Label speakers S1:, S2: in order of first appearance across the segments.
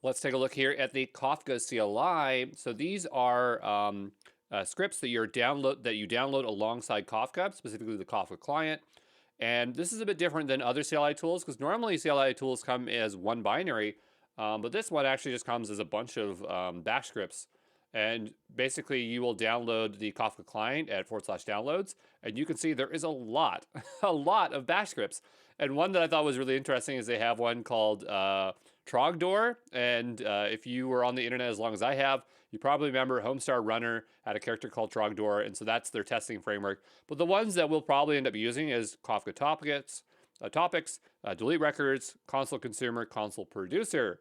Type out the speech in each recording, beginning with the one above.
S1: Let's take a look here at the Kafka CLI. So these are scripts that you download alongside Kafka, specifically the Kafka client. And this is a bit different than other CLI tools because normally CLI tools come as one binary, but this one actually just comes as a bunch of bash scripts. And basically, you will download the Kafka client at /downloads, and you can see there is a lot, a lot of bash scripts. And one that I thought was really interesting is they have one called Trogdor. And if you were on the internet as long as I have, you probably remember Homestar Runner had a character called Trogdor, and so that's their testing framework. But the ones that we'll probably end up using is Kafka topics, delete records, console consumer, console producer.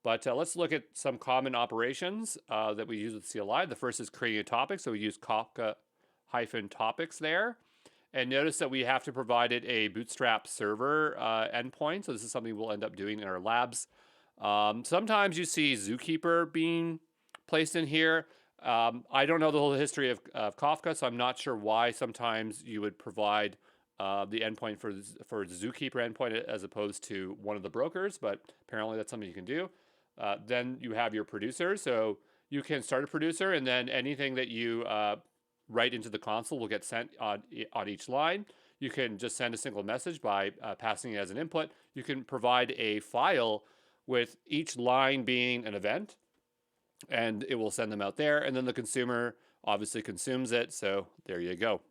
S1: But let's look at some common operations that we use with CLI. The first is creating a topic. So we use Kafka-topics there. And notice that we have to provide it a Bootstrap server endpoint. So this is something we'll end up doing in our labs. Sometimes you see Zookeeper being placed in here. I don't know the whole history of Kafka, so I'm not sure why sometimes you would provide the endpoint for the Zookeeper endpoint as opposed to one of the brokers, but apparently that's something you can do. Then you have your producer. So you can start a producer, and then anything that you write into the console will get sent on each line. You can just send a single message by passing it as an input. You can provide a file with each line being an event, and it will send them out there. And then the consumer obviously consumes it. So there you go.